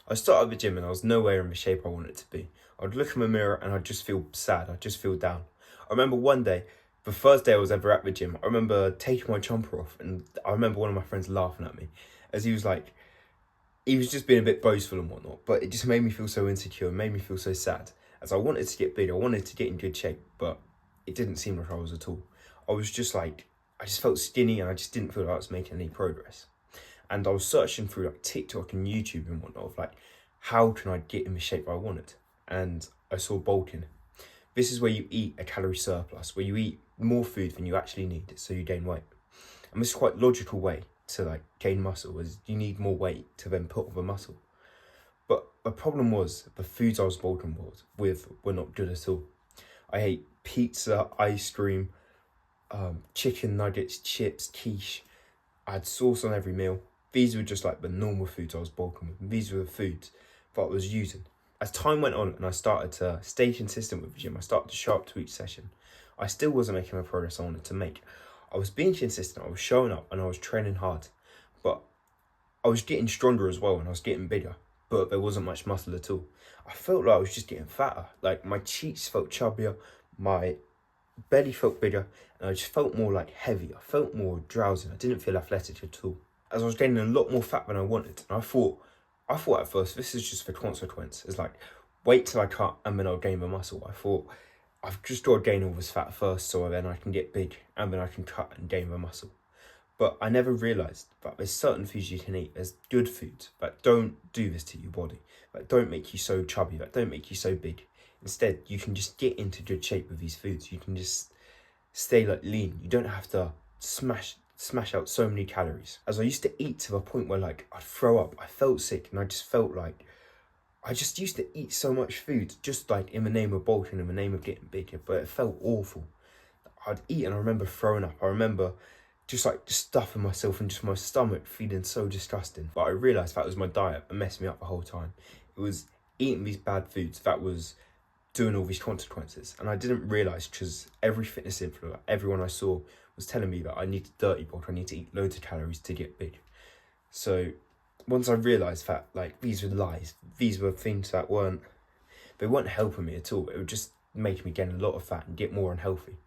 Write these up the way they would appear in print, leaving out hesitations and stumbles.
I started the gym and I was nowhere in the shape I wanted to be. I'd look in the mirror and I'd just feel sad. I'd just feel down. I remember one day, the first day I was ever at the gym, I remember taking my jumper off, and I remember one of my friends laughing at me as he was like, he was just being a bit boastful and whatnot, but it just made me feel so insecure, made me feel so sad. As I wanted to get big, I wanted to get in good shape, but it didn't seem like I was at all. I was just like, I just felt skinny and I just didn't feel like I was making any progress. And I was searching through like TikTok and YouTube and whatnot of like, how can I get in the shape I wanted? And I saw bulking. This is where you eat a calorie surplus, where you eat more food than you actually need, so you gain weight. And this is quite a logical way to like gain muscle, as you need more weight to then put on the muscle. But the problem was the foods I was bulking with were not good at all. I ate pizza, ice cream, chicken nuggets, chips, quiche. I had sauce on every meal. These were just like the normal foods I was bulking with. These were the foods that I was using. As time went on and I started to stay consistent with the gym, I started to show up to each session. I still wasn't making the progress I wanted to make. I was being consistent, I was showing up and I was training hard. But I was getting stronger as well and I was getting bigger. But there wasn't much muscle at all. I felt like I was just getting fatter. Like my cheeks felt chubbier, my belly felt bigger, and I just felt more like heavy. I felt more drowsy. I didn't feel athletic at all. As I was gaining a lot more fat than I wanted, and I thought at first this is just the consequence. It's like wait till I cut and then I'll gain the muscle. I thought I've just got to gain all this fat first so then I can get big and then I can cut and gain the muscle. But I never realised that there's certain foods you can eat. There's good foods that don't do this to your body, that don't make you so chubby, that don't make you so big. Instead, you can just get into good shape with these foods. You can just stay like lean. You don't have to smash out so many calories. As I used to eat to the point where like I'd throw up, I felt sick, and I just felt like I just used to eat so much food just like in the name of bulking, in the name of getting bigger, but it felt awful. I'd eat and I remember throwing up. I remember just stuffing myself and just my stomach feeling so disgusting. But I realised that was my diet and messed me up the whole time. It was eating these bad foods that was doing all these consequences. And I didn't realise, because every fitness influencer, everyone I saw was telling me that I need to dirty bulk, I need to eat loads of calories to get big. So once I realised that like these were lies, these were things that weren't helping me at all. It would just make me gain a lot of fat and get more unhealthy.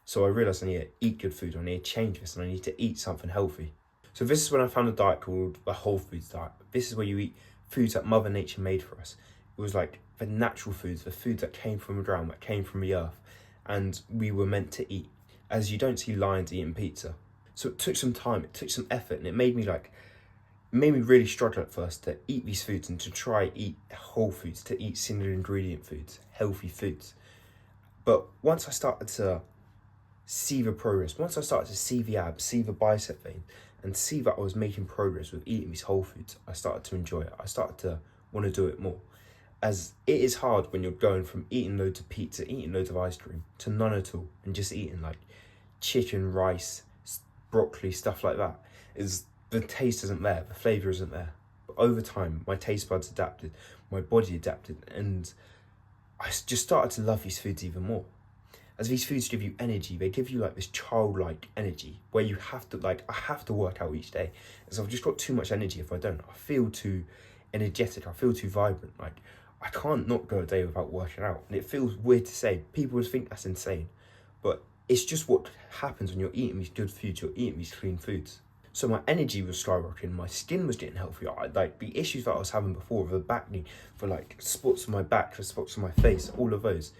So I realised I need to eat good food, I need to change this, and I need to eat something healthy. So this is when I found a diet called the whole foods diet. This is where you eat foods that Mother Nature made for us. It was like the natural foods, the foods that came from the ground, that came from the earth, and we were meant to eat. As you don't see lions eating pizza. So it took some time, it took some effort, and it made me really struggle at first to eat these foods and to try eat whole foods, to eat single ingredient foods, healthy foods. But once I started to see the progress, once I started to see the abs, see the bicep vein, and see that I was making progress with eating these whole foods, I started to enjoy it. I started to want to do it more. As it is hard when you're going from eating loads of pizza, eating loads of ice cream, to none at all, and just eating like chicken, rice, broccoli, stuff like that. The taste isn't there, the flavour isn't there. But over time, my taste buds adapted, my body adapted, and I just started to love these foods even more. As these foods give you energy, they give you like this childlike energy where you have to I have to work out each day. As I've just got too much energy if I don't. I feel too energetic, I feel too vibrant. Like I can't not go a day without working out. And it feels weird to say. People would think that's insane. But it's just what happens when you're eating these good foods, you're eating these clean foods. So my energy was skyrocketing, my skin was getting healthier. Like the issues that I was having before, the back knee, for like spots on my back, for spots on my face, all of those,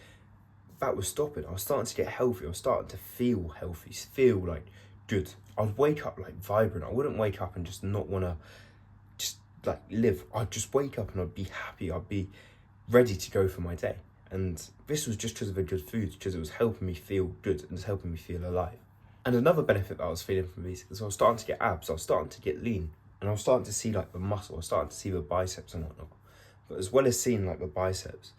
that was stopping. I was starting to get healthy. I was starting to feel healthy, feel like good. I'd wake up like vibrant. I wouldn't wake up and just not want to just like live. I'd just wake up and I'd be happy. I'd be ready to go for my day. And this was just because of the good foods, because it was helping me feel good and it was helping me feel alive. And another benefit that I was feeling from these is I was starting to get abs. I was starting to get lean, and I was starting to see like the muscle. I was starting to see the biceps and whatnot. But as well as seeing like the biceps,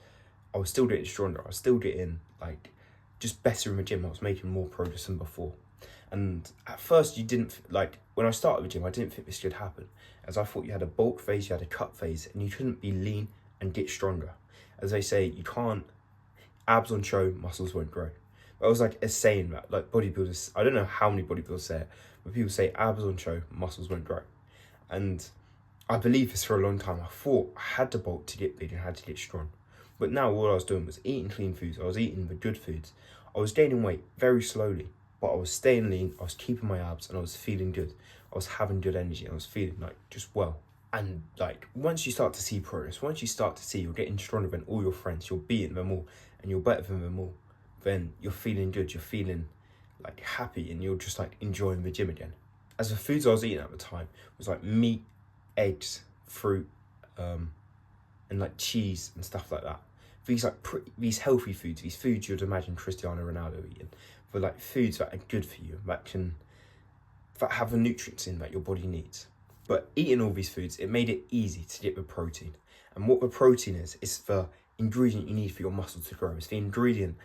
I was still getting stronger. I was still getting like just better in the gym. I was making more progress than before. And at first when I started the gym, I didn't think this could happen, as I thought you had a bulk phase, you had a cut phase, and you couldn't be lean and get stronger. As they say, you can't, abs on show, muscles won't grow. But I was like a saying that like bodybuilders, I don't know how many bodybuilders say it, but people say abs on show, muscles won't grow. And I believed this for a long time. I thought I had to bulk to get big and had to get strong. But now all I was doing was eating clean foods. I was eating the good foods. I was gaining weight very slowly, but I was staying lean. I was keeping my abs and I was feeling good. I was having good energy. I was feeling like just well. And like once you start to see progress, once you start to see you're getting stronger than all your friends, you're beating them all and you're better than them all, then you're feeling good. You're feeling like happy and you're just like enjoying the gym again. As the foods I was eating at the time was like meat, eggs, fruit, and like cheese and stuff like that. These like these healthy foods, these foods you'd imagine Cristiano Ronaldo eating, but like foods that are good for you, that have the nutrients in that your body needs. But eating all these foods, it made it easy to get the protein. And what the protein is the ingredient you need for your muscle to grow. It's the ingredient.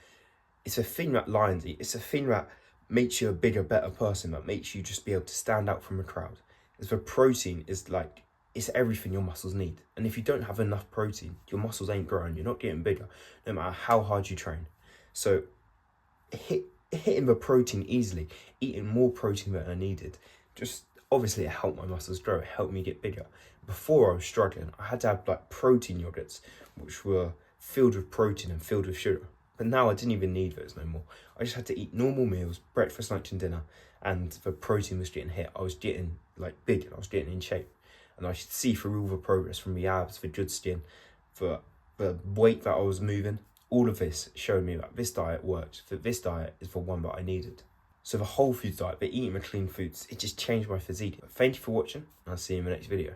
It's a thing that lions eat. It's a thing that makes you a bigger, better person, that makes you just be able to stand out from the crowd. It's the protein is like, it's everything your muscles need. And if you don't have enough protein, your muscles ain't growing. You're not getting bigger, no matter how hard you train. So hitting the protein easily, eating more protein than I needed, just obviously it helped my muscles grow. It helped me get bigger. Before I was struggling, I had to have like protein yogurts, which were filled with protein and filled with sugar. But now I didn't even need those no more. I just had to eat normal meals, breakfast, lunch and dinner, and the protein was getting hit. I was getting like big and I was getting in shape. And I should see through all the progress from the abs, the good skin, the weight that I was moving. All of this showed me that this diet worked, that this diet is the one that I needed. So the whole foods diet, but eating the clean foods, it just changed my physique. Thank you for watching, and I'll see you in the next video.